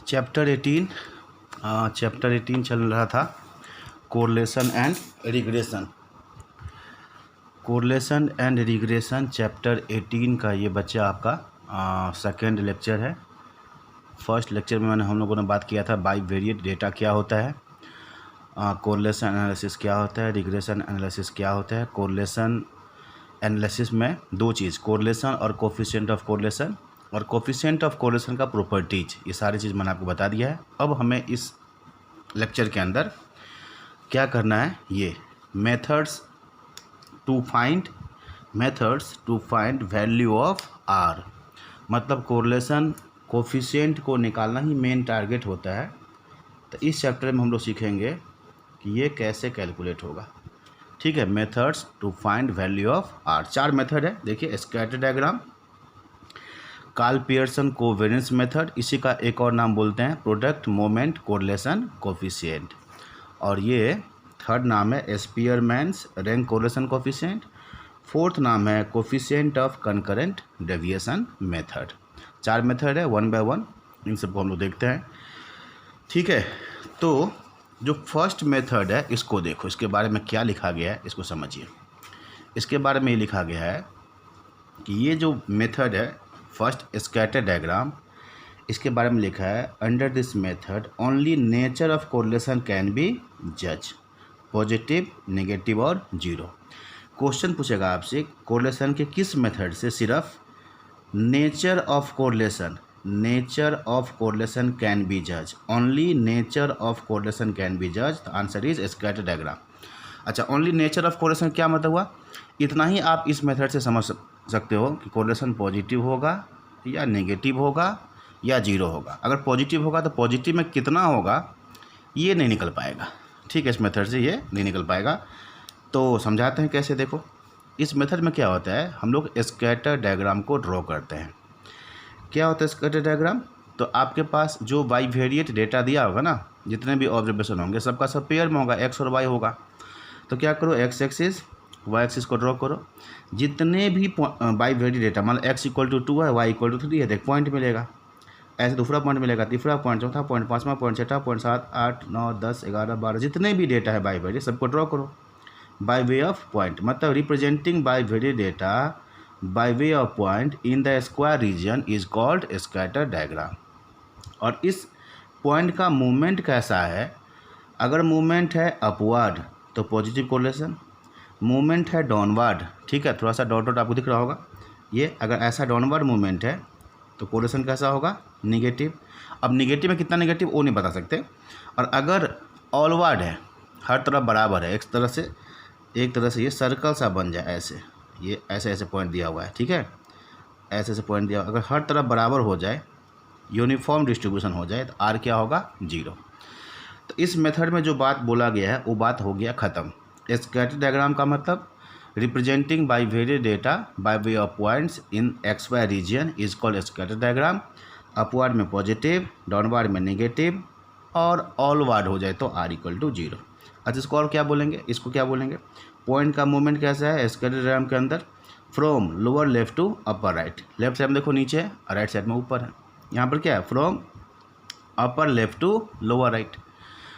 Chapter 18 चल रहा था correlation and regression. Correlation and regression chapter 18 का ये बच्चा आपका सेकेंड लेक्चर है। फर्स्ट लेक्चर में हम लोगों ने बात किया था बाइवेरिएट डेटा क्या होता है, कोरिलेशन एनालिसिस क्या होता है, रिग्रेशन एनालिसिस क्या होता है। कोरिलेशन एनालिसिस में दो चीज़, कोरिलेशन और कोफिशिएंट ऑफ कोरिलेशन, और कोफिशिएंट ऑफ कोरिलेशन का प्रॉपर्टीज, ये सारी चीज़ मैंने आपको बता दिया है। अब हमें इस लेक्चर के अंदर क्या करना है, ये methods to find value of R, मतलब कोरिलेशन कोफिशिएंट को निकालना ही मेन टारगेट होता है। तो इस चैप्टर में हम लोग सीखेंगे कि ये कैसे कैलकुलेट होगा। ठीक है, methods to find value of R, 4 method है। देखिए, scatter diagram, Karl Pearson covariance method, इसी का एक और नाम बोलते हैं प्रोडक्ट मोमेंट कोरिलेशन कोफिशिएंट, और ये थर्ड नाम है स्पीयरमैन्स रैंक कोरिलेशन कोफिशिएंट, फोर्थ नाम है coefficient of concurrent deviation method. 4 method है, 1 बाय 1 इन सबको हम लोग देखते हैं। ठीक है, तो जो फर्स्ट मेथड है इसको देखो, इसके बारे में क्या लिखा गया है इसको समझिए। इसके बारे में ये लिखा गया है कि ये जो मेथड है फर्स्ट स्कैटर डायग्राम, इसके बारे में लिखा है under this method only nature of correlation can be जज, पॉजिटिव, नेगेटिव और जीरो। क्वेश्चन पूछेगा आपसे कोरिलेशन के किस मेथड से सिर्फ nature of correlation can be जज, only nature of correlation can be जज। The answer is scatter diagram. अच्छा, ओनली नेचर ऑफ कोरिलेशन क्या मतलब हुआ, इतना ही आप इस मेथड से समझ सकते हो कि कोरिलेशन पॉजिटिव होगा या नेगेटिव होगा या जीरो होगा। अगर पॉजिटिव होगा तो पॉजिटिव में कितना होगा ये नहीं निकल पाएगा। ठीक है, इस मेथड से ये नहीं निकल पाएगा। तो समझाते हैं कैसे। देखो, इस मेथड में क्या होता है, हम लोग स्कैटर डायग्राम को ड्रॉ करते हैं। क्या होता है स्कैटर डायग्राम, तो आपके पास जो बाइवेरिएट डेटा दिया होगा ना, जितने भी ऑब्जर्वेशन होंगे सबका सब पेयर में होगा, एक्स और वाई होगा। तो क्या करो, एक्स एक्सिस वाई एक्सिस को ड्रॉ करो। जितने भी बाइवेरिएट डेटा, मान लो एक्स इक्वल टू 2 है, वाई इक्वल टू 3 है, तो एक पॉइंट मिलेगा, ऐसे दूसरा पॉइंट मिलेगा, तीसरा पॉइंट, चौथा पॉइंट, पाँचवा पॉइंट, छठा पॉइंट, 7, 8, 9, 10, 11, 12, जितने भी डेटा है बाइवेरिएट सबको ड्रॉ करो बाय वे ऑफ पॉइंट, मतलब representing bivariate data by way of point in the square region is called scatter diagram. और इस पॉइंट का मूवमेंट कैसा है, अगर मूवमेंट है अपवर्ड तो पॉजिटिव कोरिलेशन, मूवमेंट है डाउनवर्ड, ठीक है, थोड़ा सा डॉट डॉट आपको दिख रहा होगा, ये अगर ऐसा डाउनवर्ड मूवमेंट है तो कोरिलेशन कैसा होगा, निगेटिव। अब निगेटिव में कितना निगेटिव वो नहीं बता सकते। और अगर ऑलवर्ड है, हर तरफ बराबर है, एक तरह से ये सर्कल सा बन जाए, ऐसे ये ऐसे पॉइंट दिया हुआ है, ठीक है, ऐसे पॉइंट दिया, अगर हर तरफ बराबर हो जाए, यूनिफॉर्म डिस्ट्रीब्यूशन हो जाए, तो आर क्या होगा, जीरो। तो इस मेथड में जो बात बोला गया है वो बात हो गया ख़त्म। स्कैटर डायग्राम का मतलब representing bivariate data by way of points in X Y region is called scatter diagram. Upward में पॉजिटिव, डाउनवर्ड में नेगेटिव, और ऑलवर्ड हो जाए तो आर इक्वल टू जीरो। अच्छा, इसको और क्या बोलेंगे, इसको क्या बोलेंगे, पॉइंट का मूवमेंट कैसा है स्कैटर डायग्राम के अंदर, from lower left to upper right. Left side में देखो नीचे है, राइट साइड में ऊपर है। यहाँ पर क्या है, from upper left to lower right,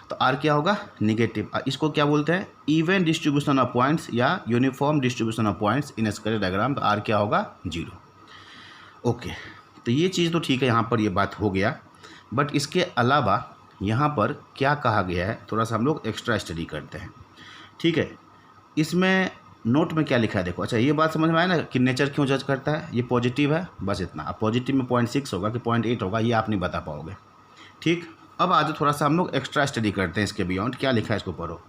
तो आर क्या होगा, निगेटिव। इसको क्या बोलते हैं, इवन डिस्ट्रीब्यूशन ऑफ पॉइंट्स या uniform distribution of points in scatter diagram, तो आर क्या होगा, जीरो। ओके, तो ये चीज़ तो ठीक है, यहाँ पर ये बात हो गया। बट इसके अलावा यहाँ पर क्या कहा गया है, थोड़ा सा हम लोग एक्स्ट्रा स्टडी करते हैं। ठीक है, इसमें नोट में क्या लिखा है देखो। अच्छा, ये बात समझ में आया ना कि नेचर क्यों जज करता है, ये पॉजिटिव है, बस इतना। अब पॉजिटिव में 0.6 होगा कि 0.8 होगा ये आप नहीं बता पाओगे। ठीक, अब आज थोड़ा सा हम लोग एक्स्ट्रा स्टडी करते हैं इसके बियॉन्ड। क्या लिखा है इसको पढ़ो।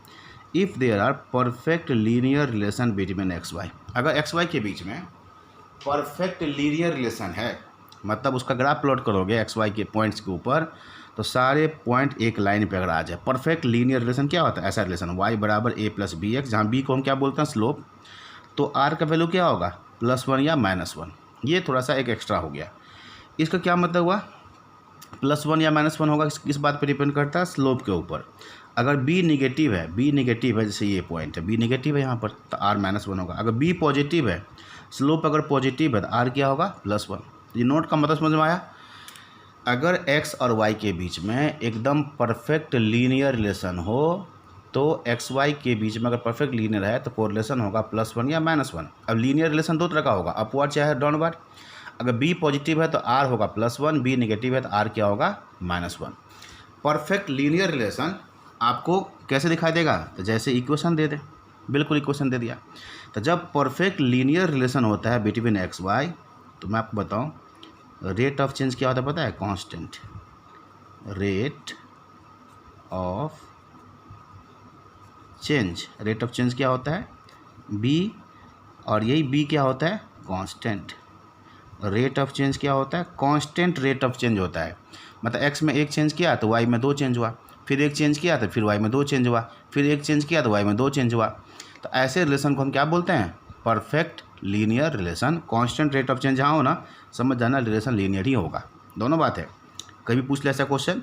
If there are perfect linear relation between X Y, अगर एक्स वाई के बीच में परफेक्ट लीनियर रिलेशन है, मतलब उसका ग्राफ प्लॉट करोगे एक्स वाई के पॉइंट्स के ऊपर, तो सारे पॉइंट एक लाइन पे अगर आ जाए, परफेक्ट लीनियर रिलेशन क्या होता है, ऐसा रिलेशन y बराबर a प्लस बी एक्स, जहाँ b को हम क्या बोलते हैं, स्लोप, तो r का वैल्यू क्या होगा, +1 या -1। ये थोड़ा सा एक एक्स्ट्रा हो गया। इसका क्या मतलब हुआ, +1 या -1 होगा, किस बात पे डिपेंड करता है, स्लोप के ऊपर। अगर b नेगेटिव है, जैसे ये पॉइंट है b नेगेटिव है यहाँ पर, तो r -1 होगा। अगर b पॉजिटिव है, स्लोप अगर पॉजिटिव है, तो r क्या होगा, +1। ये नोट का मतलब समझ में आया। अगर x और y के बीच में एकदम परफेक्ट लीनियर रिलेशन हो तो एक्स वाई के बीच में अगर परफेक्ट लीनियर है तो कोरिलेशन होगा +1 या -1। अब लीनियर रिलेशन दो तरह का होगा, अपवर्ड चाहे डाउनवर्ड। अगर b पॉजिटिव है तो r होगा +1, b नेगेटिव है तो r क्या होगा -1। परफेक्ट लीनियर रिलेशन आपको कैसे दिखाई देगा, तो जैसे इक्वेशन दे दे, बिल्कुल इक्वेशन दे दिया। तो जब परफेक्ट लीनियर रिलेशन होता है बिटवीन एक्स वाई, तो मैं आपको बताऊं रेट ऑफ चेंज क्या होता है पता है, constant rate of change. Rate of change क्या होता है b, और यही b क्या होता है कांस्टेंट। रेट ऑफ चेंज क्या होता है कांस्टेंट रेट ऑफ चेंज होता है। मतलब x में एक चेंज किया तो y में 2 चेंज हुआ, फिर एक चेंज किया तो फिर y में 2 चेंज हुआ, फिर एक चेंज किया तो y में 2 चेंज हुआ। तो ऐसे रिलेशन को हम क्या बोलते हैं, perfect linear relation. Constant rate of change जहाँ हो ना, समझ जाना रिलेशन लीनियर ही होगा। दोनों बात है। कभी पूछ ले ऐसा क्वेश्चन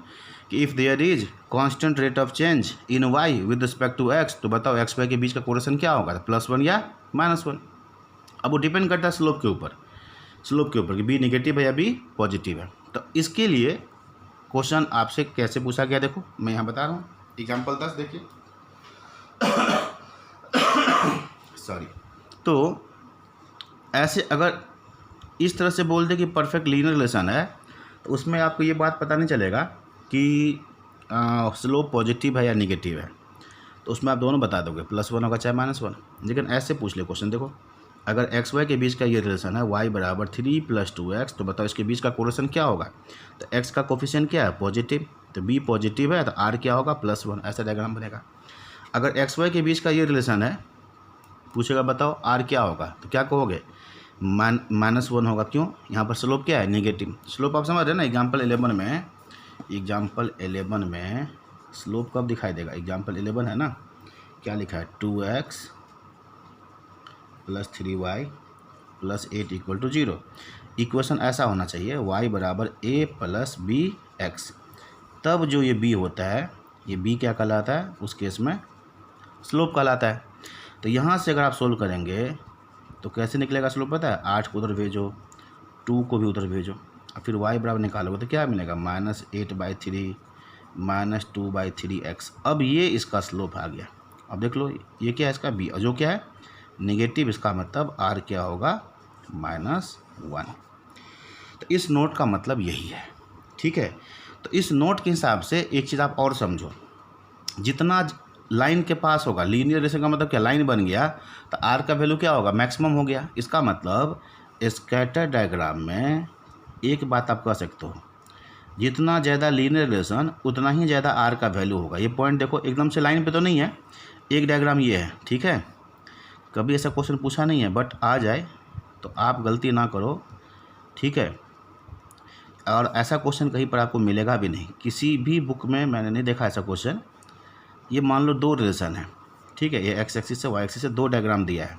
कि if there is constant rate of change in y with respect to x, तो बताओ एक्स वाई के बीच का कोरिलेशन क्या होगा, तो +1 या -1। अब वो डिपेंड करता है स्लोप के ऊपर, कि b नेगेटिव है या b पॉजिटिव है। तो इसके लिए क्वेश्चन आपसे कैसे पूछा गया, देखो मैं यहाँ बता रहा हूँ। एग्जाम्पल 10 देखिए सॉरी। तो ऐसे अगर इस तरह से बोल दे कि परफेक्ट लीनियर रिलेशन है, तो उसमें आपको ये बात पता नहीं चलेगा कि स्लोप पॉजिटिव है या नेगेटिव है। तो उसमें आप दोनों बता दोगे, +1 होगा चाहे -1। लेकिन ऐसे पूछ ले क्वेश्चन, देखो अगर एक्स वाई के बीच का ये रिलेशन है y बराबर 3 + 2x, तो बताओ इसके बीच का कोरिलेशन क्या होगा। तो x का कोफिशिएंट क्या है पॉजिटिव, तो b पॉजिटिव है तो r क्या होगा +1। ऐसा डायग्राम बनेगा। अगर एक्स वाई के बीच का ये रिलेशन है, पूछेगा बताओ r क्या होगा, तो क्या कहोगे -1 होगा। क्यों, यहाँ पर स्लोप क्या है नेगेटिव। स्लोप आप समझ रहे हैं ना, एग्जाम्पल 11 में स्लोप कब दिखाई देगा। एग्जाम्पल 11 है ना, क्या लिखा है 2x + 3y + 8 = 0। इक्वेशन ऐसा होना चाहिए y बराबर a + bx। तब जो ये b होता है, ये b क्या कहलाता है उस केस में, स्लोप कहलाता है। तो यहाँ से अगर आप सोल्व करेंगे तो कैसे निकलेगा स्लोप पता है, 8 को उधर भेजो, 2 को भी उधर भेजो, और फिर y बराबर निकालोगे तो क्या मिलेगा -8/3 -2/3x। अब ये इसका स्लोप आ गया। अब देख लो ये क्या है इसका b, और जो क्या है नेगेटिव, इसका मतलब r क्या होगा -1। तो इस नोट का मतलब यही है, ठीक है। तो इस नोट के हिसाब से एक चीज़ आप और समझो, जितना लाइन के पास होगा लीनियर रिलेशन का मतलब क्या, लाइन बन गया तो r का वैल्यू क्या होगा मैक्सिमम हो गया। इसका मतलब स्कैटर डायग्राम में एक बात आप कह सकते हो, जितना ज़्यादा लीनियर रिलेशन उतना ही ज़्यादा r का वैल्यू होगा। ये पॉइंट देखो एकदम से लाइन पे तो नहीं है, एक डायग्राम ये है, ठीक है। कभी ऐसा क्वेश्चन पूछा नहीं है, बट आ जाए तो आप गलती ना करो, ठीक है। और ऐसा क्वेश्चन कहीं पर आपको मिलेगा भी नहीं, किसी भी बुक में मैंने नहीं देखा ऐसा क्वेश्चन। ये मान लो 2 रिलेशन है, ठीक है, ये एक्स एक्सिस से वाई एक्सिस से 2 डायग्राम दिया है।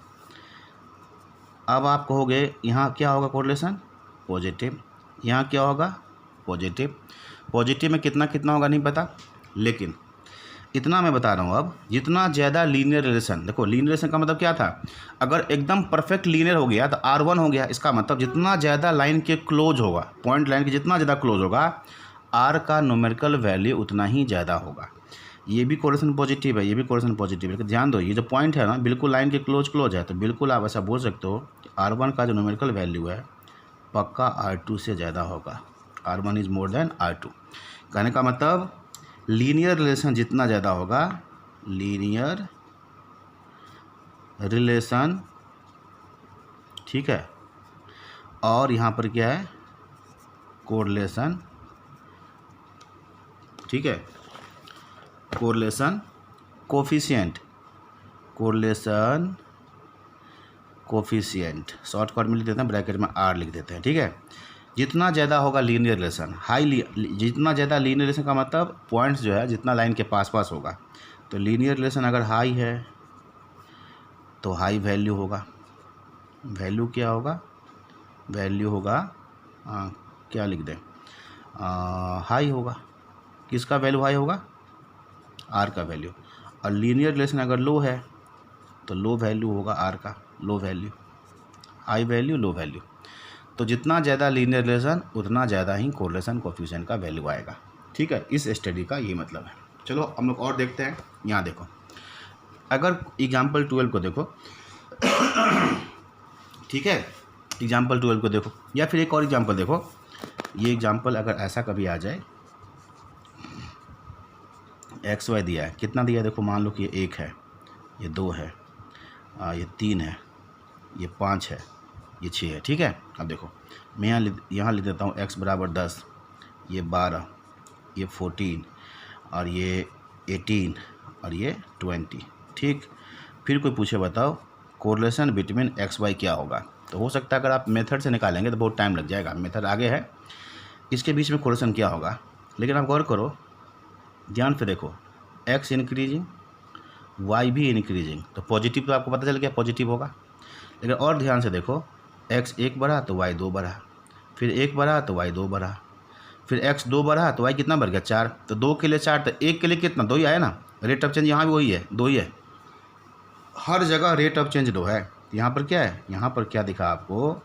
अब आप कहोगे यहाँ क्या होगा कोरिलेशन पॉजिटिव, यहाँ क्या होगा पॉजिटिव। पॉजिटिव में कितना कितना होगा नहीं पता, लेकिन इतना मैं बता रहा हूँ। अब जितना ज़्यादा लीनियर रिलेशन, देखो लीनियर रिलेशन का मतलब क्या था, अगर एकदम परफेक्ट लीनियर हो गया तो R1 हो गया। इसका मतलब जितना ज़्यादा लाइन के क्लोज होगा, पॉइंट लाइन के जितना ज़्यादा क्लोज होगा, R का न्यूमेरिकल वैल्यू उतना ही ज़्यादा होगा। ये भी कोरिलेशन पॉजिटिव है, ये भी कोरिलेशन पॉजिटिव है, लेकिन ध्यान दो ये जो पॉइंट है ना बिल्कुल लाइन के क्लोज है, तो बिल्कुल आप ऐसा बोल सकते हो कि R1 का जो न्यूमेरिकल वैल्यू है पक्का R2 से ज़्यादा होगा। R1 is more than R2। कहने का मतलब लीनियर रिलेशन जितना ज़्यादा होगा, लीनियर रिलेशन, ठीक है, और यहाँ पर क्या है कोरिलेशन, ठीक है, correlation coefficient, correlation coefficient shortcut में लिख देते हैं, ब्रैकेट में R लिख देते हैं, ठीक है। जितना ज़्यादा होगा लीनियर रिलेशन, जितना ज़्यादा लीनियर रिलेशन का मतलब पॉइंट्स जो है जितना लाइन के पास पास होगा, तो लीनियर रिलेशन अगर हाई है तो हाई वैल्यू होगा। वैल्यू क्या होगा, वैल्यू होगा क्या लिख दें हाई होगा। किसका वैल्यू हाई होगा, R का वैल्यू। और लीनियर रिलेशन अगर लो है तो लो वैल्यू होगा R का, low value, high value low value. तो जितना ज़्यादा लीनियर रिलेशन उतना ज़्यादा ही कोरिलेशन कोएफिशिएंट का वैल्यू आएगा। ठीक है, इस स्टडी का ये मतलब है। चलो हम लोग और देखते हैं। यहाँ देखो, अगर एग्जाम्पल 12 को देखो ठीक है, एग्जाम्पल 12 को देखो, या फिर एक और एग्जाम्पल देखो। ये एग्जाम्पल अगर ऐसा कभी आ जाए, एक्स वाई दिया है, कितना दिया है देखो, मान लो कि ये 1 है, ये 2 है, ये 3 है, ये 5 है, ये 6 है। ठीक है, अब देखो मैं यहाँ लिख देता हूँ x बराबर 10, ये 12, ये 14 और ये 18 और ये 20। ठीक, फिर कोई पूछे बताओ कोरिलेशन बिटवीन एक्स वाई क्या होगा, तो हो सकता है अगर आप मेथड से निकालेंगे तो बहुत टाइम लग जाएगा, मेथड आगे है, इसके बीच में कोरिलेशन क्या होगा। लेकिन आप गौर करो, ध्यान से देखो, एक्स इंक्रीजिंग वाई भी इंक्रीजिंग, तो पॉजिटिव तो आपको पता चल गया पॉजिटिव होगा। लेकिन और ध्यान से देखो, एक्स 1 बढ़ा तो वाई 2 बढ़ा, फिर 1 बढ़ा तो वाई 2 बढ़ा, फिर एक्स 2 बढ़ा तो वाई कितना बढ़ गया 4, तो 2 के लिए 4, तो 1 के लिए कितना 2 ही आया ना। रेट ऑफ चेंज यहाँ भी वही है, 2 ही है, हर जगह रेट ऑफ चेंज 2 है। यहाँ पर क्या है, यहाँ पर क्या दिखा आपको,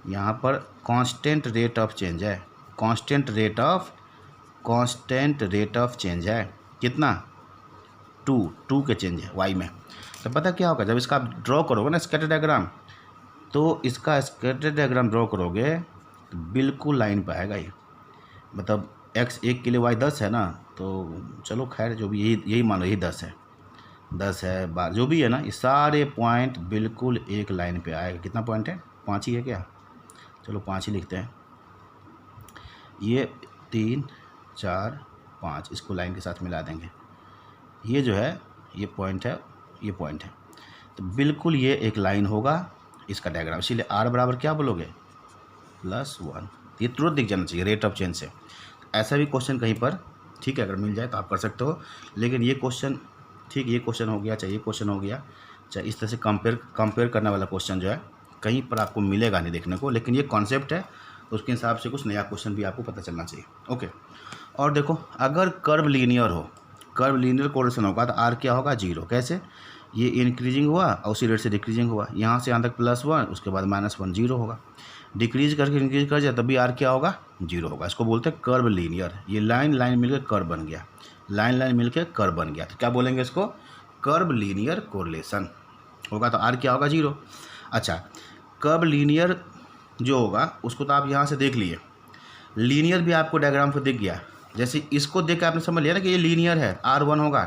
यहाँ पर कांस्टेंट रेट ऑफ चेंज है, कांस्टेंट रेट ऑफ चेंज है, कितना 2 के चेंज है वाई में। तो पता क्या होगा, जब इसका आप ड्रॉ करोगे ना स्कैटर डायग्राम, तो इसका स्कैटर डायग्राम ड्रॉ करोगे तो बिल्कुल लाइन पे आएगा ये, मतलब x1 के लिए y 10 है ना, तो चलो खैर जो भी, यही मान लो यही 10 है, 10 है 12 जो भी है ना, ये सारे पॉइंट बिल्कुल एक लाइन पे आएगा। कितना पॉइंट है, 5 ही है क्या, चलो 5 ही लिखते हैं, ये 3 4 5, इसको लाइन के साथ मिला देंगे, ये जो है ये पॉइंट है, ये पॉइंट है, तो बिल्कुल ये एक लाइन होगा इसका डायग्राम। इसीलिए r बराबर क्या बोलोगे +1, ये तुरंत दिख जाना चाहिए रेट ऑफ चेंज से। ऐसा भी क्वेश्चन कहीं पर, ठीक है, अगर मिल जाए तो आप कर सकते हो, लेकिन ये क्वेश्चन, ठीक, ये क्वेश्चन हो गया, चाहे ये क्वेश्चन हो गया, चाहे इस तरह से कंपेयर करने वाला क्वेश्चन जो है कहीं पर आपको मिलेगा नहीं देखने को, लेकिन ये कॉन्सेप्ट है, तो उसके हिसाब से कुछ नया क्वेश्चन भी आपको पता चलना चाहिए। ओके, और देखो अगर कर्व लीनियर हो, कर्व लीनियर कोरिलेशन होगा तो r क्या होगा 0। कैसे, ये इंक्रीजिंग हुआ और उसी रेट से डिक्रीजिंग हुआ, यहाँ से यहाँ तक +1, उसके बाद -1, 0 होगा, डिक्रीज करके इंक्रीज कर जाए तब भी r क्या होगा 0 होगा। इसको बोलते हैं कर्व लीनियर। ये लाइन मिलकर कर्व बन गया, लाइन मिलकर कर्व बन गया, तो क्या बोलेंगे इसको, कर्व लीनियर कोरिलेशन होगा, तो r क्या होगा 0। अच्छा, कर्व लीनियर जो होगा उसको तो आप यहाँ से देख लिए, लीनियर भी आपको डायग्राम पर दिख गया, जैसे इसको देख के आपने समझ लिया ना कि ये लीनियर है, r1 होगा,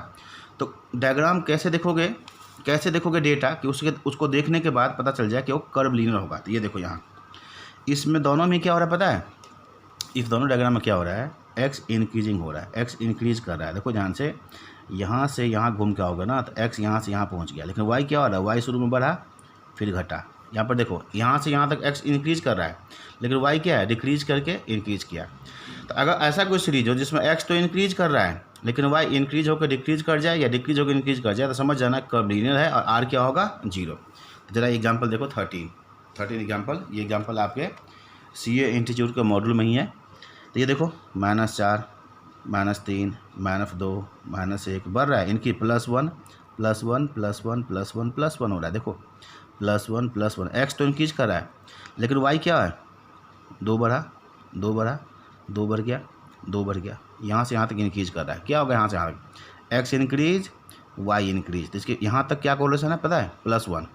तो डायग्राम कैसे देखोगे डेटा कि उसको देखने के बाद पता चल जाए कि वो कर्व लीनियर होगा। तो ये देखो यहाँ इसमें दोनों में क्या हो रहा है पता है, इस दोनों डायग्राम में क्या हो रहा है, x इंक्रीजिंग हो रहा है, x इंक्रीज कर रहा है। देखो ध्यान से यहाँ घूम के आओगे ना, तो x यहाँ से यहाँ पहुँच गया, लेकिन y क्या हो रहा है, y शुरू में बढ़ा फिर घटा। यहाँ पर देखो यहाँ से यहाँ तक x इंक्रीज कर रहा है, लेकिन y क्या है, डिक्रीज करके इंक्रीज किया। तो अगर ऐसा कोई सीरीज हो जिसमें x तो इंक्रीज कर रहा है लेकिन y इंक्रीज होकर डिक्रीज कर जाए या डिक्रीज होकर इंक्रीज कर जाए, तो समझ जाना कर्व लीनियर है और r क्या होगा 0। जरा एग्जांपल देखो 13 एग्जांपल, ये एग्जांपल आपके CA इंस्टीट्यूट के मॉड्यूल में ही है। तो ये देखो -4 -3 -2 -1 बढ़ रहा है, इनकी +1 +1 +1 +1 +1 हो रहा है। देखो +1 +1, x तो इंक्रीज कर रहा है लेकिन y क्या है 2 बढ़ा 2 बढ़ा 2 बढ़ गया 2 बढ़ गया, यहाँ से यहाँ तक इंक्रीज कर रहा है। क्या होगा यहाँ से यहाँ तक x इंक्रीज y इंक्रीज, तो इसके यहाँ तक क्या कोरिलेशन है पता है +1।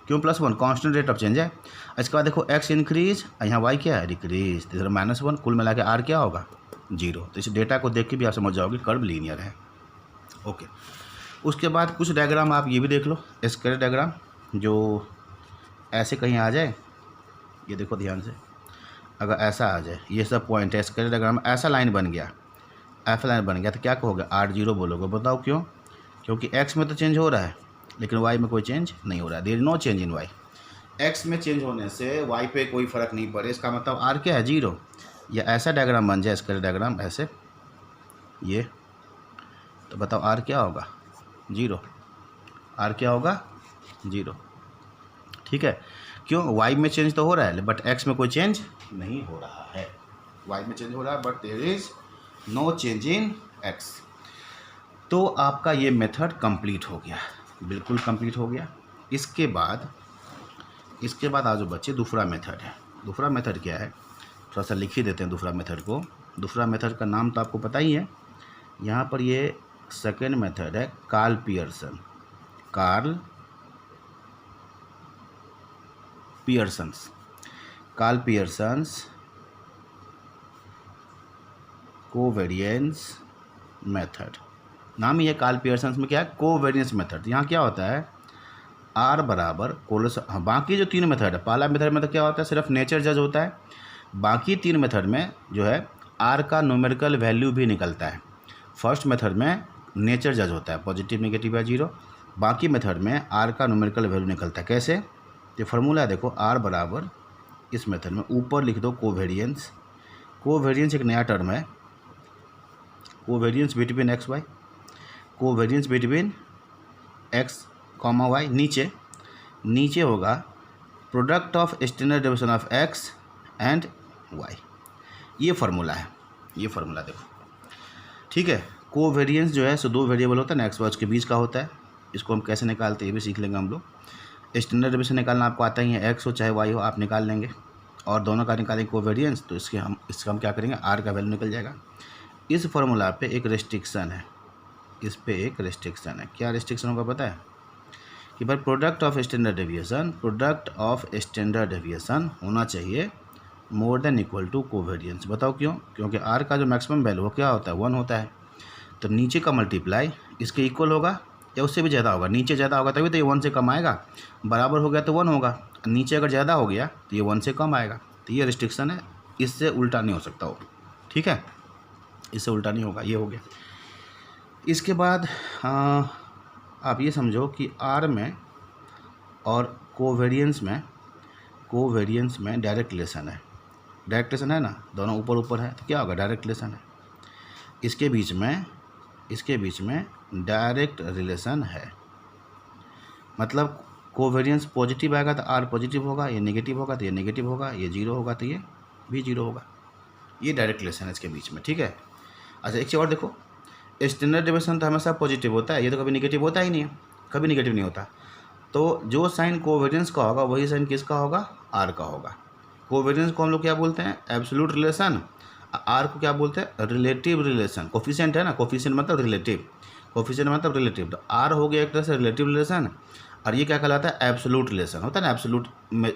क्यों +1, कांस्टेंट रेट ऑफ चेंज है। इसके बाद देखो x इंक्रीज, यहाँ y क्या है डिक्रीज, तो -1, कुल मिला के r क्या होगा 0। तो इस डेटा को देख के भी आप समझ जाओगे कर्व लीनियर है। ओके, उसके बाद कुछ डायग्राम आप ये भी देख लो, स्केलर डायग्राम जो ऐसे कहीं आ जाए, ये देखो ध्यान से, अगर ऐसा आ जाए, ये सब पॉइंट है स्केलर डायग्राम, ऐसा लाइन बन गया, ऐसा लाइन बन गया, तो क्या कहोगे r0 बोलोगे। बताओ क्यों, क्योंकि x में तो चेंज हो रहा है लेकिन y में कोई चेंज नहीं हो रहा है, there is no change in y। x में चेंज होने से y पे कोई फ़र्क नहीं पड़े, इसका मतलब r क्या है 0। या ऐसा डायग्राम बन जाए स्केलर डायग्राम ऐसे, ये तो बताओ r क्या होगा 0, r क्या होगा 0। ठीक है, क्यों, y में चेंज तो हो रहा है बट x में कोई चेंज नहीं हो रहा है, y में चेंज हो रहा है but there is no change in x। तो आपका ये मेथड कंप्लीट हो गया, बिल्कुल कंप्लीट हो गया। इसके बाद आज बच्चे दूसरा मेथड है, दूसरा मेथड क्या है, थोड़ा सा लिख ही देते हैं दूसरा मेथड को। दूसरा मेथड का नाम तो आपको पता ही है, यहाँ पर ये सेकेंड मेथड है Karl Pearson, Karl Pearson's covariance method. नाम ही है कार्ल पियर्सन्स में क्या है, कोवेरिएंस मेथड। यहाँ क्या होता है, आर बराबर कोलेस्ट्रॉल। बाकी जो तीन मेथड है, पहला मेथड में तो क्या होता है, सिर्फ नेचर जज होता है। बाकी तीन मेथड में जो है आर का न्यूमेरिकल वैल्यू भी निकलता है। फर्स्ट मेथड में नेचर जज होता है, पॉजिटिव नेगेटिव या जीरो। बाकी मेथड में आर का न्यूमेरिकल वैल्यू निकलता है। कैसे, ये फार्मूला है देखो, आर बराबर इस मेथड में ऊपर लिख दो कोवेरिएंस। कोवेरिएंस एक नया टर्म है, covariance between X Y, covariance between X comma Y. नीचे होगा product of standard deviation of X and Y. ये फार्मूला है, ये फार्मूला देखो, ठीक है। कोवेरिएंस जो है सो दो वेरिएबल होता है ना, एक्स वाई के बीच का होता है। इसको हम कैसे निकालते हैं ये भी सीख लेंगे हम लोग। स्टैंडर्ड डेविएशन निकालना आपको आता ही है, एक्स हो चाहे वाई हो आप निकाल लेंगे, और दोनों का निकालेंगे कोवेरिएंस, तो इसका हम क्या करेंगे, आर का वैल्यू निकल जाएगा। इस फार्मूला पे एक रेस्ट्रिक्शन है, इस पे एक रेस्ट्रिक्शन है। क्या रेस्ट्रिक्शन होगा पता है, कि भाई प्रोडक्ट ऑफ स्टैंडर्ड डेविएशन होना चाहिए more than equal to covariance. बताओ क्यों, क्योंकि आर का जो मैक्सिमम वैल्यू वो क्या होता है, 1 होता है। तो नीचे का मल्टीप्लाई इसके इक्वल होगा या उससे भी ज़्यादा होगा। नीचे ज़्यादा होगा तभी तो ये 1 से कम आएगा, बराबर हो गया तो 1 होगा। नीचे अगर ज़्यादा हो गया तो ये 1 से कम आएगा। तो ये रिस्ट्रिक्शन है, इससे उल्टा नहीं हो सकता वो, ठीक है, इससे उल्टा नहीं होगा। ये हो गया। इसके बाद आप ये समझो कि आर में और कोवेरिएंस में डायरेक्ट रिलेशन है। डायरेक्ट रिलेशन है ना, दोनों ऊपर ऊपर है, तो क्या होगा, डायरेक्ट रिलेशन है। इसके बीच में डायरेक्ट रिलेशन है, मतलब कोवेरिएंस पॉजिटिव आएगा तो आर पॉजिटिव होगा, ये नेगेटिव होगा तो ये नेगेटिव होगा, ये जीरो होगा तो ये भी जीरो होगा। ये डायरेक्ट रिलेशन है इसके बीच में, ठीक है। अच्छा एक चीज़ और देखो, स्टैंडर्ड डेविएशन तो हमेशा पॉजिटिव होता है, ये तो कभी नेगेटिव होता ही नहीं है, कभी नेगेटिव नहीं होता। तो जो साइन कोवेरिएंस का होगा वही साइन किसका होगा, आर का होगा। कोवेरिएंस को हम लोग क्या बोलते हैं, एब्सोल्यूट रिलेशन। आर को क्या बोलते हैं, रिलेटिव रिलेशन। कोफिशिएंट है ना, कोफिशिएंट मतलब रिलेटिव, कोफिशिएंट मतलब रिलेटिव। तो आर हो गया एक तरह से रिलेटिव रिलेशन, और ये क्या कहलाता है, एब्सोल्यूट रिलेशन। होता है ना एब्सोल्यूट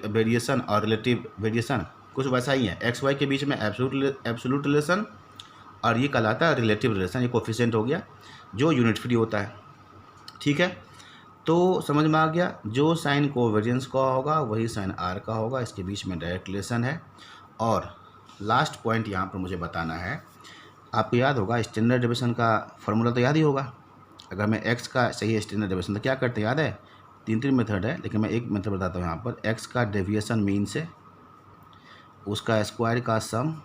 वेरिएशन और रिलेटिव वेरिएशन, कुछ वैसा ही है। एक्स वाई के बीच में एब्सोल्यूट रिलेशन, और ये कहलाता है रिलेटिव रिलेशन। ये कोफिशिएंट हो गया जो यूनिट फ्री होता है, ठीक है। तो समझ में आ गया, जो साइन कोवेरिएंस का होगा वही साइन आर का होगा, इसके बीच में डायरेक्ट रिलेशन है। और लास्ट पॉइंट यहाँ पर मुझे बताना है, आपको याद होगा स्टैंडर्ड डेविएशन का फार्मूला तो याद ही होगा। अगर मैं एक्स का सही स्टैंडर्ड डेविएशन तो क्या करते हैं, याद है, तीन मेथड है, लेकिन मैं एक मेथड बताता हूँ यहाँ पर। एक्स का डेविएशन मीन से, उसका स्क्वायर का सम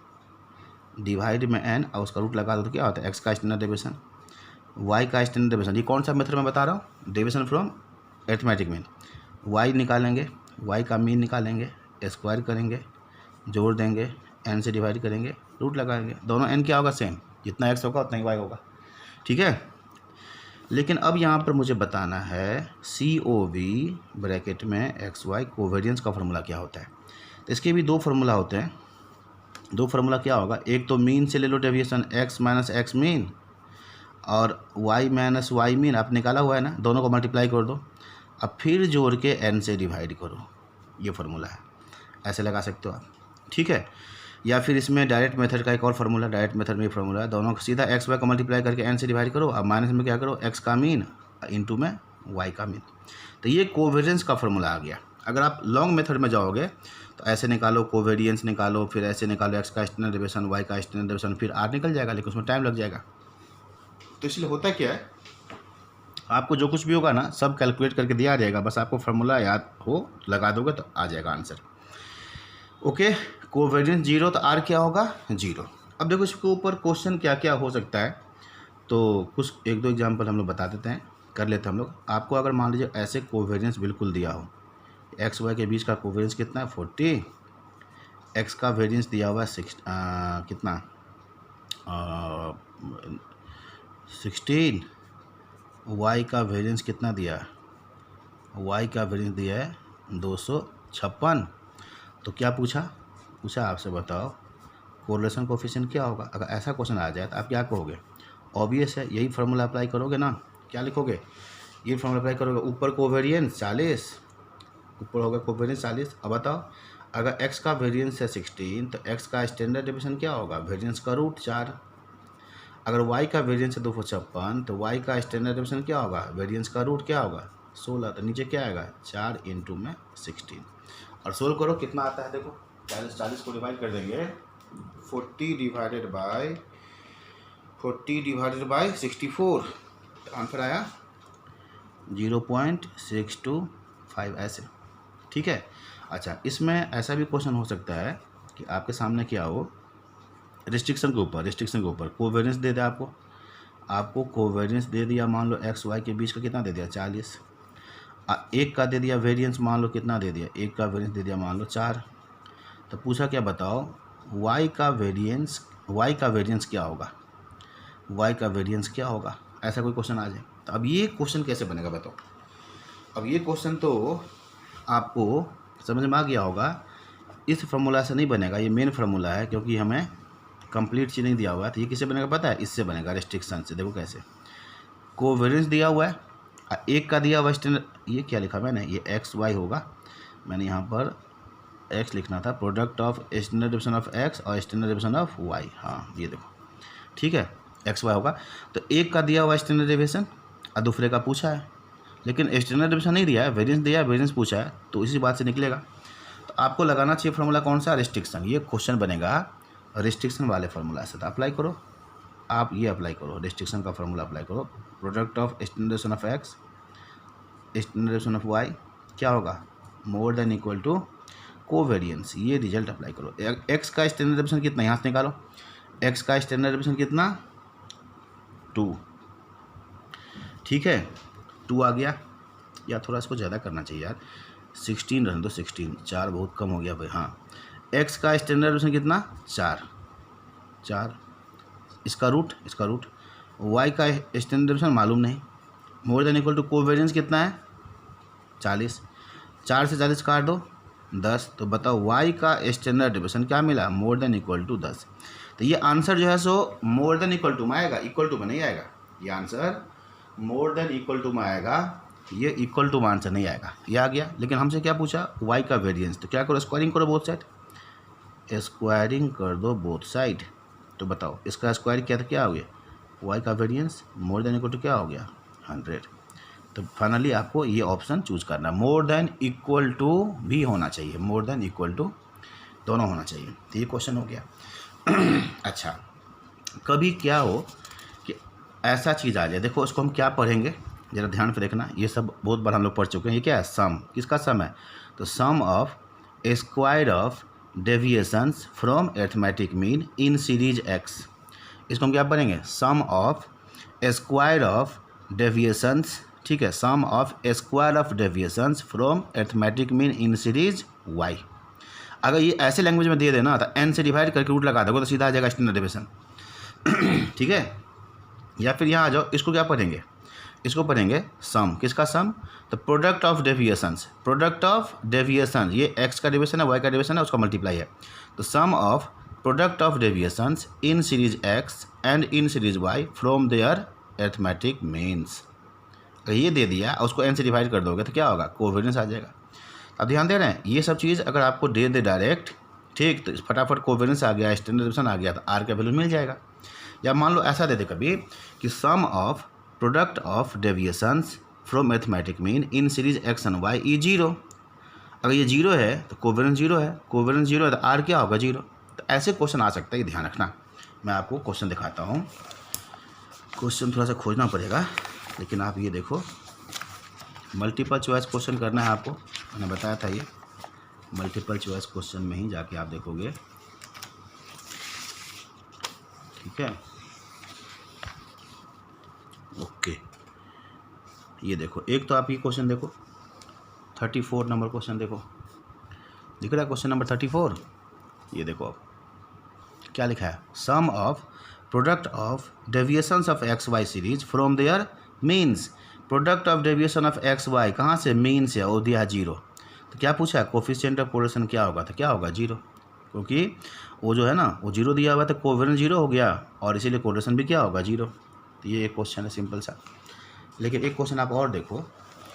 डिवाइड में एन, और उसका रूट लगा दो तो क्या होता है, एक्स का स्टैंडर्ड डेविएशन। वाई का स्टैंडर्ड डेविएशन, ये कौन सा मेथड मैं बता रहा हूँ, deviation from arithmetic mean. Y निकालेंगे, वाई का मीन निकालेंगे, स्क्वायर करेंगे, जोड़ देंगे, एन से डिवाइड करेंगे, रूट लगाएंगे। दोनों एन क्या होगा, सेम, जितना एक्स होगा उतना ही वाई होगा, ठीक है। लेकिन अब यहाँ पर मुझे बताना है COV ब्रैकेट में एक्स वाई कोवेरिएंस का फार्मूला क्या होता है। तो इसके भी दो फार्मूला होते हैं। दो फार्मूला क्या होगा, एक तो मीन से ले लो deviation, X minus X mean, और वाई माइनस वाई मीन आप निकाला हुआ है ना, दोनों को मल्टीप्लाई कर दो, अब फिर जोड़ के एन से डिवाइड करो। ये फार्मूला है, ऐसे लगा सकते हो आप, ठीक है। या फिर इसमें डायरेक्ट मेथड का एक और फार्मूला, डायरेक्ट मेथड में फार्मूला है, दोनों को सीधा एक्स वाई को मल्टीप्लाई करके एन से डिवाइड करो, अब माइनस में क्या करो, एक्स का मीन इंटू में वाई का मीन। तो ये कोवेरिएंस का फार्मूला आ गया। अगर आप लॉन्ग मेथड में जाओगे तो ऐसे निकालो, कोवेरिएंस निकालो, फिर ऐसे निकालो एक्स का स्टैंडर्ड डेविएशन, वाई का स्टैंडर्ड डेविएशन, फिर आर निकल जाएगा, लेकिन उसमें टाइम लग जाएगा। तो इसलिए होता क्या है, आपको जो कुछ भी होगा ना सब कैलकुलेट करके दिया जाएगा, बस आपको फार्मूला याद हो, लगा दोगे तो आ जाएगा आंसर। ओके, कोवेरिएंस जीरो तो आर क्या होगा, जीरो। अब देखो इसके ऊपर क्वेश्चन क्या क्या हो सकता है, तो कुछ एक दो एग्जांपल हम लोग बता देते हैं, कर लेते हैं हम लोग। आपको अगर मान लीजिए ऐसे कोवेरिएंस बिल्कुल दिया हो, एक्स वाई के बीच का कोवेरिएंस कितना है, 40, एक्स का वेरिएंस दिया हुआ है कितना 16, वाई का वेरिएंस कितना दिया है, वाई का वेरिएंस दिया है 256। तो क्या पूछा, पूछा आपसे बताओ कोरिलेशन कोफिशिएंट क्या होगा। अगर ऐसा क्वेश्चन आ जाए तो आप क्या कहोगे, ऑब्वियस है यही फार्मूला अप्लाई करोगे ना। क्या लिखोगे, ये फार्मूला अप्लाई करोगे। ऊपर कोवेरिएंस 40, ऊपर होगा कोवेरिएंस 40। अब बताओ अगर x का वेरिएंस है 16 तो x का स्टैंडर्ड डेविएशन क्या होगा, वेरिएंस का रूट 4। अगर y का वेरिएंस है 256 तो y का स्टैंडर्ड डेविएशन क्या होगा, वेरिएंस का रूट क्या होगा 16। तो नीचे क्या आएगा 4 इंटू में 16 और सोल्व करो कितना आता है। देखो 40 को डिवाइड कर देंगे 40 डिवाइडेड बाई 64 तो आंसर आया 0.625 ऐसे। ठीक है। अच्छा इसमें ऐसा भी क्वेश्चन हो सकता है कि आपके सामने क्या हो, रिस्ट्रिक्शन के ऊपर कोवेरिएंस दे दे आपको कोवेरिएंस दे दिया, मान लो एक्स वाई के बीच का कितना दे दिया 40। एक का दे दिया वेरिएंस, मान लो कितना दे दिया, एक का वेरिएंस दे दिया मान लो 4। तो पूछा क्या बताओ y का वेरिएंस क्या होगा, y का वेरिएंस क्या होगा, ऐसा कोई क्वेश्चन आ जाए तो अब ये क्वेश्चन कैसे बनेगा बताओ। अब ये क्वेश्चन तो आपको समझ में आ गया होगा, इस फार्मूला से नहीं बनेगा, ये मेन फार्मूला है क्योंकि हमें कंप्लीट चीज़ नहीं दिया हुआ है। तो ये किससे बनेगा पता है, इससे बनेगा रेस्ट्रिक्शन से। देखो कैसे, कोवेरिएंस दिया हुआ है, एक का दिया हुआ स्टैंडर्ड, ये क्या लिखा मैंने, ये एक्स वाई होगा, मैंने यहाँ पर एक्स लिखना था, product of standard deviation of x और स्टैंडर्ड डेविएशन ऑफ वाई। हाँ ये देखो ठीक है, एक्स वाई होगा। तो एक का दिया हुआ स्टैंडर्ड डेविएशन और दूसरे का पूछा है, लेकिन स्टैंडर्ड डेविएशन नहीं दिया है, वेरिएंस दिया है, वेरिएंस पूछा है, तो इसी बात से निकलेगा। तो आपको लगाना चाहिए फार्मूला कौन सा, रिस्ट्रिक्शन। ये क्वेश्चन बनेगा रिस्ट्रिक्शन वाले फार्मूला से। तो अप्लाई करो, आप ये अप्लाई करो, रिस्ट्रिक्शन का फार्मूला अप्लाई करो, product of standard deviation of X standard deviation of Y क्या होगा, more than equal to covariance. ये रिजल्ट अप्लाई करो। एक्स का स्टैंडर्ड डेविएशन कितना, यहाँ से निकालो, एक्स का स्टैंडर्ड डेविएशन कितना 2। ठीक है 2 आ गया, या थोड़ा इसको ज़्यादा करना चाहिए यार, 16 रहने दो, 16 4 बहुत कम हो गया भाई। हाँ एक्स का स्टैंडर्ड डेविएशन कितना 4, इसका रूट वाई का स्टैंडर्ड डेविएशन मालूम नहीं, more than equal to covariance कितना है 40, 4 से 40 काट दो 10। तो बताओ y का स्टैंडर्ड डेविएशन क्या मिला, मोर देन इक्वल टू 10। तो ये आंसर जो है सो मोर देन इक्वल टू में आएगा, इक्वल टू में नहीं आएगा। ये answer more than equal to में आएगा, ये इक्वल टू में आंसर नहीं आएगा। ये आ गया, लेकिन हमसे क्या पूछा y का वेरिएंस, तो क्या करो स्क्वायरिंग करो बोथ साइड, स्क्वायरिंग कर दो बोथ साइड। तो बताओ इसका स्क्वायर क्या हो गया, y का variance more than equal to क्या हो गया 100। तो फाइनली आपको ये ऑप्शन चूज करना है, मोर देन इक्वल टू भी होना चाहिए, मोर देन इक्वल टू दोनों होना चाहिए। तो ये क्वेश्चन हो गया। अच्छा कभी क्या हो कि ऐसा चीज़ आ जाए, देखो उसको हम क्या पढ़ेंगे ज़रा ध्यान से देखना, ये सब बहुत बार हम लोग पढ़ चुके हैं। ये क्या है, सम, किसका सम है, तो sum of square of deviations from arithmetic mean in series X. इसको हम क्या पढ़ेंगे, sum of square of deviations, ठीक है, sum of square of deviations from arithmetic mean in series Y. अगर ये ऐसे लैंग्वेज में दे देना तो n से डिवाइड करके रूट लगा दोगे तो सीधा आ जाएगा स्टैंडर्ड डेविएशन। ठीक है, या फिर यहाँ आ जाओ, इसको क्या पढ़ेंगे, इसको पढ़ेंगे सम, किसका सम, तो प्रोडक्ट ऑफ डेविएशंस, ये x का डेविएशन है, y का डेविएशन है, उसका मल्टीप्लाई है। तो sum of product of deviations in series x and in series y from their arithmetic means. अगर ये दे दिया और उसको n से डिवाइड कर दोगे तो क्या होगा, कोवेरिएंस आ जाएगा। अब ध्यान दे रहे हैं, ये सब चीज़ अगर आपको दे दे डायरेक्ट, ठीक, तो फटाफट कोवेरिएंस आ गया, स्टैंडर्ड डेविएशन आ गया, तो r का वैल्यू मिल जाएगा। या मान लो ऐसा दे दे कभी कि sum of product of deviations from arithmetic mean in series x and y ई 0। अगर ये 0 है तो कोवेरिएंस 0 है, कोवेरिएंस 0 है तो r क्या होगा 0। तो ऐसे क्वेश्चन आ सकता है, ये ध्यान रखना। मैं आपको क्वेश्चन दिखाता हूँ, क्वेश्चन थोड़ा सा खोजना पड़ेगा, लेकिन आप ये देखो, मल्टीपल चॉइस क्वेश्चन करना है आपको, मैंने बताया था ये मल्टीपल चॉइस क्वेश्चन में ही जाके आप देखोगे। ठीक है, ओके, ये देखो, एक तो आप ये क्वेश्चन देखो 34 नंबर क्वेश्चन देखो, दिख रहा है क्वेश्चन नंबर 34। ये देखो आप क्या लिखा है, sum of product of deviations of X Y series from their means. Product of deviation of X Y कहाँ से, मीन से, और दिया 0। तो क्या पूछा है, कोफिशिएंट ऑफ कोरिलेशन क्या होगा, तो क्या होगा 0। क्योंकि वो जो है ना वो जीरो दिया हुआ है तो कोवेरिएंस जीरो हो गया और इसीलिए कोरिलेशन भी क्या होगा जीरो। तो ये एक क्वेश्चन है सिंपल सा। लेकिन एक क्वेश्चन आप और देखो,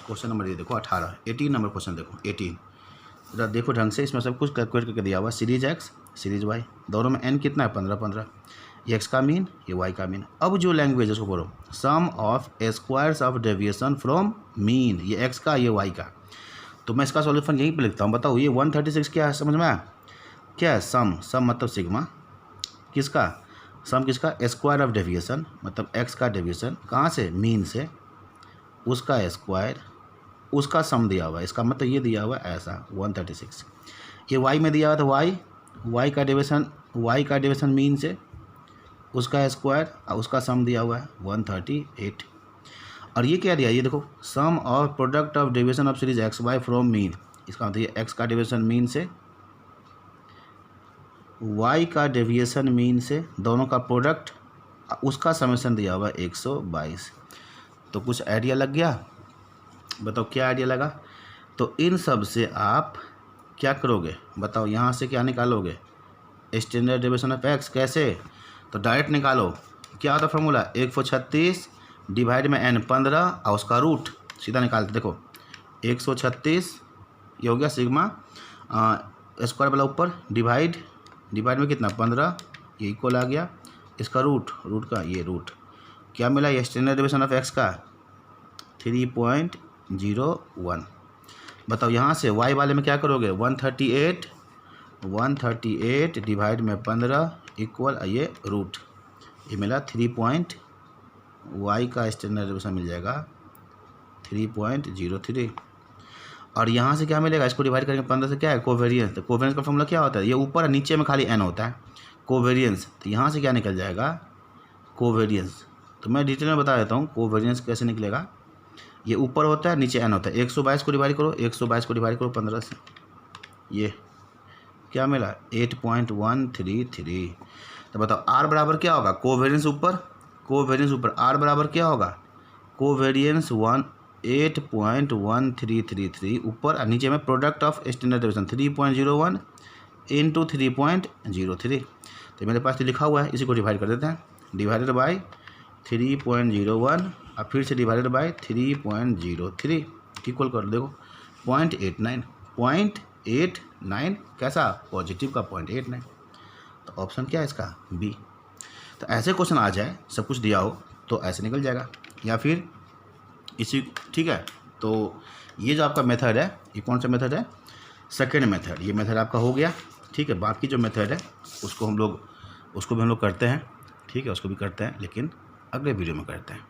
क्वेश्चन नंबर ये देखो 18 नंबर क्वेश्चन देखो 18 जरा देखो ढंग से। इसमें सब कुछ कैलकुलेट करके दिया हुआ, सीरीज एक्स सीरीज वाई, दोनों में n कितना है 15, ये एक्स का मीन ये वाई का मीन। अब जो लैंग्वेज उसको बोलो sum of squares of deviation from mean, ये एक्स का ये वाई का। तो मैं इसका सॉल्यूशन यहीं पे लिखता हूँ। बताओ ये 136 क्या है, समझ में आया क्या है? सम मतलब सिग्मा किसका, सम किसका, स्क्वायर ऑफ डेविएशन मतलब एक्स का डेविएशन कहाँ से, मीन से, उसका स्क्वायर उसका सम दिया हुआ है। इसका मतलब ये दिया हुआ है ऐसा 136। ये वाई में दिया हुआ था वाई का डेविएशन मीन से, उसका स्क्वायर और उसका सम दिया हुआ है 138। और ये क्या दिया, ये देखो sum of product of deviation of series X Y from mean, इसका मतलब ये एक्स का डेविएशन मीन से वाई का डेविएशन मीन से, दोनों का प्रोडक्ट उसका समेशन दिया हुआ 122। तो कुछ आइडिया लग गया? बताओ क्या आइडिया लगा? तो इन सब से आप क्या करोगे बताओ, यहाँ से क्या निकालोगे, स्टैंडर्ड डेविएशन ऑफ एक्स। कैसे? तो डायरेक्ट निकालो। क्या होता है फॉर्मूला, 136 डिवाइड में n 15 और उसका रूट सीधा निकालते। देखो 136 ये हो गया सिग्मा स्क्वायर वाला ऊपर डिवाइड में कितना 15, ये इक्वल आ गया, इसका रूट का ये रूट क्या मिला, ये स्टैंडर्ड डेविएशन ऑफ एक्स का 3.01। बताओ यहाँ से y वाले में क्या करोगे, 138 डिवाइड में 15 इक्वल ये रूट, ये मिला 3 y का स्टैंडर्ड डेविएशन मिल जाएगा 3.03। और यहाँ से क्या मिलेगा, इसको डिवाइड करेंगे 15 से, क्या है कोवेरिएंस। तो कोवेरिएंस का फॉर्मूला क्या होता है, ये ऊपर और नीचे में खाली n होता है कोवेरिएंस। तो यहाँ से क्या निकल जाएगा कोवेरिएंस। तो मैं डिटेल में बता देता हूँ कोवेरिएंस कैसे निकलेगा। ये ऊपर होता है नीचे n होता है, 122 को डिवाइड करो 15 से, ये क्या मिला 8.133। तो बताओ r बराबर क्या होगा, कोवेरिएंस ऊपर r बराबर क्या होगा, कोवेरिएंस 8.1333 ऊपर और नीचे में product of standard deviation 3.01 into 3.03। तो मेरे पास तो लिखा हुआ है, इसी को डिवाइड कर देते हैं, डिवाइडेड बाई 3.01 और फिर से डिवाइडेड बाई 3.03 इक्वल कर देखो 0.89 कैसा, पॉजिटिव का 0.89। तो ऑप्शन क्या है इसका, बी। तो ऐसे क्वेश्चन आ जाए, सब कुछ दिया हो तो ऐसे निकल जाएगा, या फिर इसी, ठीक है। तो ये जो आपका मेथड है, ये कौन सा मेथड है, सेकेंड मेथड, ये मेथड आपका हो गया, ठीक है। बाकी जो मेथड है उसको भी हम लोग करते हैं, ठीक है, उसको भी करते हैं, लेकिन अगले वीडियो में करते हैं।